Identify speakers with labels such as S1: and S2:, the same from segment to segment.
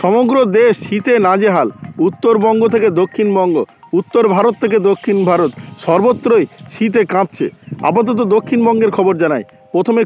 S1: সমগ্র দেশ শীতে নাজেহাল। উত্তরবঙ্গ থেকে দক্ষিণবঙ্গ, উত্তর ভারত থেকে দক্ষিণ ভারত, সর্বত্রই শীতে কাঁপছে। আপাতত দক্ষিণবঙ্গের খবর জানাই। প্রথমে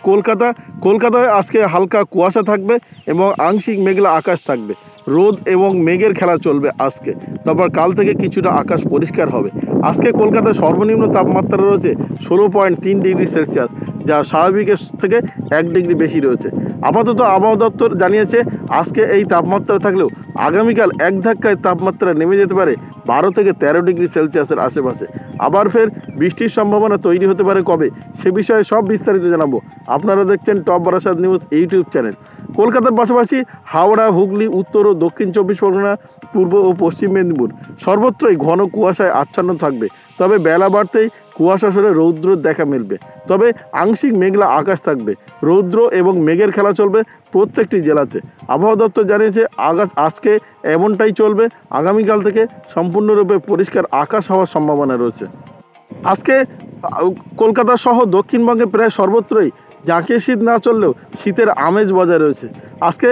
S1: কলকাতায় আজকে হালকা কুয়াশা থাকবে এবং আংশিক মেঘলা আকাশ থাকবে। রোদ এবং মেঘের খেলা চলবে আজকে। তারপর কাল থেকে কিছুটা আকাশ পরিষ্কার হবে। আজকে কলকাতায় সর্বনিম্ন তাপমাত্রা রয়েছে 16.3 ডিগ্রি সেলসিয়াস, যা স্বাভাবিকের থেকে 1 ডিগ্রি বেশি রয়েছে। আপাতত আবহাওয়া দপ্তর জানিয়েছে আজকে এই তাপমাত্রা থাকলেও আগামীকাল এক ধাক্কায় তাপমাত্রা নেমে যেতে পারে 12 থেকে 13 ডিগ্রি সেলসিয়াসের আশেপাশে। আবার ফের বৃষ্টির সম্ভাবনা তৈরি হতে পারে কবে, সে বিষয়ে সব বিস্তারিত জানাবো। আপনারা দেখছেন top Barasat news YouTube channel. কলকাতার পাশাপাশি হাওড়া, হুগলি, উত্তর ও দক্ষিণ 24 পরগনা, পূর্ব ও পশ্চিম মেদিনীপুর সর্বত্রই ঘন কুয়াশায় আচ্ছন্ন থাকবে। তবে বেলা বাড়তেই কুয়াশা সরে রৌদ্র দেখা মিলবে। তবে আংশিক মেঘলা আকাশ থাকবে। রৌদ্র এবং মেঘের খেলা চলবে প্রত্যেকটি জেলাতে। আবহাওয়া দপ্তর জানিয়েছে আজকে এমনটাই চলবে। আগামীকাল থেকে সম্পূর্ণরূপে পরিষ্কার আকাশ হওয়ার সম্ভাবনা রয়েছে। আজকে কলকাতা সহ দক্ষিণবঙ্গে প্রায় সর্বত্রই জাঁকিয়ে শীত না চললেও শীতের আমেজ বজায় রয়েছে। আজকে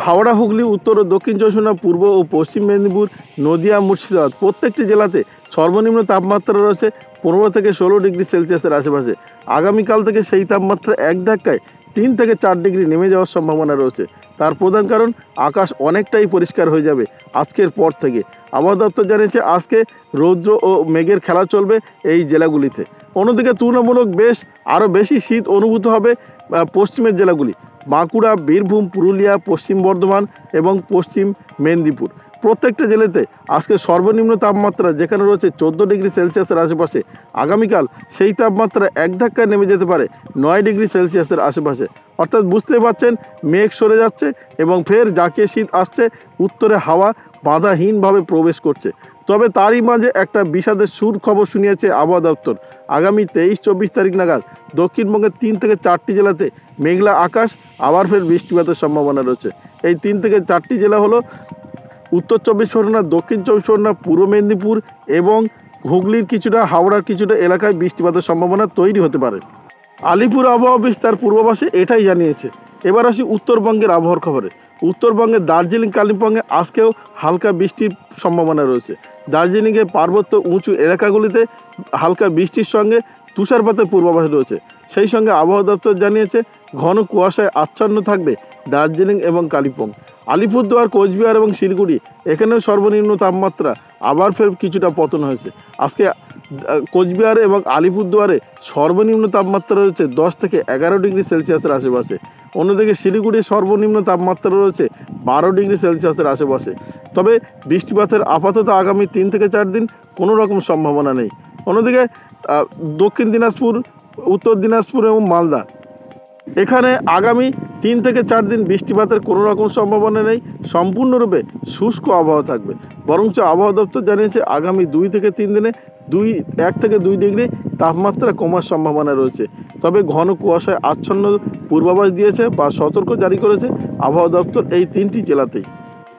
S1: হাওড়া, হুগলি, উত্তর ও দক্ষিণ 24 পরগনা, পূর্ব ও পশ্চিম মেদিনীপুর, নদিয়া, মুর্শিদাবাদ প্রত্যেকটি জেলাতে সর্বনিম্ন তাপমাত্রা রয়েছে 15 থেকে 16 ডিগ্রি সেলসিয়াসের আশেপাশে। আগামীকাল থেকে সেই তাপমাত্রা এক ধাক্কায় 3 থেকে 4 ডিগ্রি নেমে যাওয়ার সম্ভাবনা রয়েছে। তার প্রধান কারণ আকাশ অনেকটাই পরিষ্কার হয়ে যাবে আজকের পর থেকে। আবহাওয়া দপ্তর জানিয়েছে আজকে রৌদ্র ও মেঘের খেলা চলবে এই জেলাগুলিতে। অন্যদিকে তুলনামূলক আরও বেশি শীত অনুভূত হবে পশ্চিমের জেলাগুলি, বাঁকুড়া, বীরভূম, পুরুলিয়া, পশ্চিম বর্ধমান এবং পশ্চিম মেদিনীপুর প্রত্যেকটা জেলাতে আজকে সর্বনিম্ন তাপমাত্রা যেখানে রয়েছে 14 ডিগ্রি সেলসিয়াসের আশেপাশে, আগামীকাল সেই তাপমাত্রা এক ধাক্কায় নেমে যেতে পারে 9 ডিগ্রি সেলসিয়াসের আশেপাশে। অর্থাৎ বুঝতে পারছেন মেঘ সরে যাচ্ছে এবং ফের জাঁকিয়ে শীত আসছে। উত্তরে হাওয়া বাধাহীনভাবে প্রবেশ করছে। তবে তারই মাঝে একটা বিষাদের সুর খবর শুনিয়েছে আবহাওয়া দপ্তর। আগামী 23-24 তারিখ নাগাদ দক্ষিণবঙ্গের 3 থেকে 4টি জেলাতে মেঘলা আকাশ, আবার ফের বৃষ্টিপাতের সম্ভাবনা রয়েছে। এই 3 থেকে 4টি জেলা হলো উত্তর 24 পরগনা, দক্ষিণ 24 পরগনা, পূর্ব মেদিনীপুর এবং হুগলির কিছুটা, হাওড়ার কিছুটা এলাকায় বৃষ্টিপাতের সম্ভাবনা তৈরি হতে পারে। আলিপুর আবহাওয়া অফিস তার পূর্বাভাসে এটাই জানিয়েছে। এবার আসি উত্তরবঙ্গের আবহাওয়ার খবরে। উত্তরবঙ্গের দার্জিলিং, কালিম্পংয়ে আজকেও হালকা বৃষ্টির সম্ভাবনা রয়েছে। দার্জিলিংয়ে পার্বত্য উঁচু এলাকাগুলিতে হালকা বৃষ্টির সঙ্গে তুষারপাতের পূর্বাভাস রয়েছে। সেই সঙ্গে আবহাওয়া দপ্তর জানিয়েছে ঘন কুয়াশায় আচ্ছন্ন থাকবে দার্জিলিং এবং কালিম্পং। আলিপুরদুয়ার, কোচবিহার এবং শিলিগুড়ি এখানেও সর্বনিম্ন তাপমাত্রা আবার ফের কিছুটা পতন হয়েছে। আজকে কোচবিহার এবং আলিপুরদুয়ারে সর্বনিম্ন তাপমাত্রা রয়েছে 10 থেকে 11 ডিগ্রি সেলসিয়াসের আশেপাশে। অন্যদিকে শিলিগুড়ির সর্বনিম্ন তাপমাত্রা রয়েছে 12 ডিগ্রি সেলসিয়াসের আশেপাশে। তবে বৃষ্টিপাতের আপাতত আগামী 3 থেকে 4 দিন কোনো রকম সম্ভাবনা নেই। অন্যদিকে দক্ষিণ দিনাজপুর, উত্তর দিনাজপুর এবং মালদা এখানে আগামী 3 থেকে 4 দিন বৃষ্টিপাতের কোনো রকম সম্ভাবনা নেই। সম্পূর্ণরূপে শুষ্ক আবহাওয়া থাকবে। বরঞ্চ আবহাওয়া দপ্তর জানিয়েছে আগামী 2 থেকে 3 দিনে 1 থেকে 2 ডিগ্রি তাপমাত্রা কমার সম্ভাবনা রয়েছে। তবে ঘন কুয়াশায় আচ্ছন্ন পূর্বাভাস দিয়েছে বা সতর্ক জারি করেছে আবহাওয়া দপ্তর এই 3টি জেলাতেই।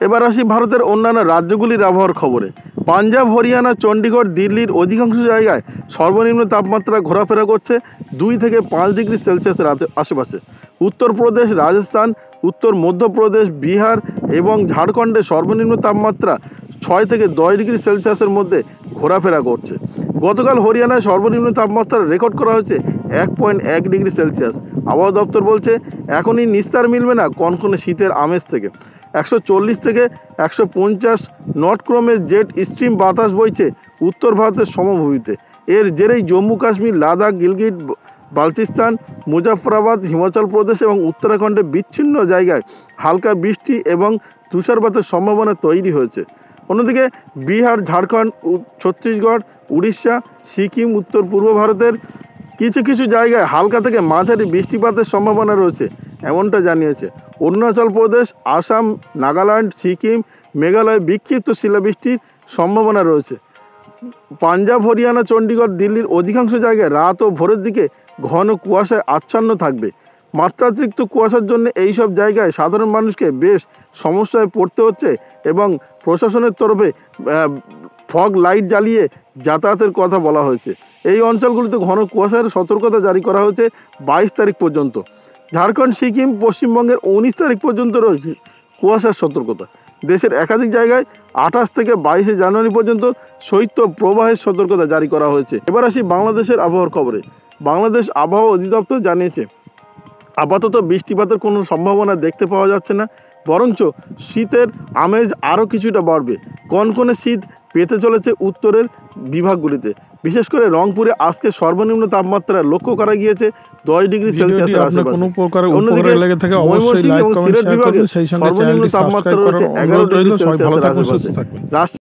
S1: এবার আসি ভারতের অন্যান্য রাজ্যগুলির আবহাওয়ার খবরে। পাঞ্জাব, হরিয়ানা, চণ্ডীগড়, দিল্লির অধিকাংশ জায়গায় সর্বনিম্ন তাপমাত্রা ঘোরাফেরা করছে 2 থেকে 5 ডিগ্রি সেলসিয়াসের আশেপাশে। উত্তরপ্রদেশ, রাজস্থান, উত্তর মধ্যপ্রদেশ, বিহার এবং ঝাড়খণ্ডে সর্বনিম্ন তাপমাত্রা 6 থেকে 10 ডিগ্রি সেলসিয়াসের মধ্যে ঘোরাফেরা করছে। গতকাল হরিয়ানায় সর্বনিম্ন তাপমাত্রা রেকর্ড করা হয়েছে 1.1 ডিগ্রি সেলসিয়াস। আবহাওয়া দপ্তর বলছে এখনই নিস্তার মিলবে না কনকনে শীতের আমেজ থেকে। 140 থেকে 150 নট ক্রমের জেট স্ট্রিম বাতাস বইছে উত্তর ভারতের সমভূমিতে। এর জেরেই জম্মু কাশ্মীর, লাদাখ, গিলগিট বালতিস্তান, মুজাফরাবাদ, হিমাচল প্রদেশ এবং উত্তরাখণ্ডে বিচ্ছিন্ন জায়গায় হালকা বৃষ্টি এবং তুষারপাতের সম্ভাবনা তৈরি হয়েছে। অন্যদিকে বিহার, ঝাড়খণ্ড, ছত্তিশগড়, উড়িষ্যা, সিকিম, উত্তর পূর্ব ভারতের কিছু কিছু জায়গায় হালকা থেকে মাঝারি বৃষ্টিপাতের সম্ভাবনা রয়েছে এমনটা জানিয়েছে। অরুণাচল প্রদেশ, আসাম, নাগাল্যান্ড, সিকিম, মেঘালয়ে বিক্ষিপ্ত শিলাবৃষ্টির সম্ভাবনা রয়েছে। পাঞ্জাব, হরিয়ানা, চণ্ডীগড়, দিল্লির অধিকাংশ জায়গায় রাত ও ভোরের দিকে ঘন কুয়াশায় আচ্ছন্ন থাকবে। মাত্রাতিরিক্ত কুয়াশার জন্য এইসব জায়গায় সাধারণ মানুষকে বেশ সমস্যায় পড়তে হচ্ছে এবং প্রশাসনের তরফে ফগ লাইট জ্বালিয়ে যাতায়াতের কথা বলা হয়েছে। এই অঞ্চলগুলিতে ঘন কুয়াশার সতর্কতা জারি করা হয়েছে 22 তারিখ পর্যন্ত। ঝাড়খণ্ড, সিকিম, পশ্চিমবঙ্গের 19 তারিখ পর্যন্ত রয়েছে কুয়াশার সতর্কতা। দেশের একাধিক জায়গায় 28 থেকে 22 জানুয়ারি পর্যন্ত শৈত্য প্রবাহের সতর্কতা জারি করা হয়েছে। এবার আসি বাংলাদেশের আবহাওয়ার খবরে। বাংলাদেশ আবহাওয়া অধিদপ্তর জানিয়েছে আপাতত বৃষ্টিপাতের কোনো সম্ভাবনা দেখতে পাওয়া যাচ্ছে না, বরঞ্চ শীতের আমেজ আরও কিছুটা বাড়বে। কনকনে শীত পেতে চলেছে উত্তরের বিভাগগুলিতে, বিশেষ করে রংপুরে আজকে সর্বনিম্ন তাপমাত্রা লক্ষ্য করা গিয়েছে 10 ডিগ্রি সেলসিয়াসের আশেপাশে। অন্যদিকে ময়মনসিংহ এবং সিলেট বিভাগে সর্বনিম্ন তাপমাত্রা রয়েছে 11 ডিগ্রি সেলসিয়াসের আশেপাশে।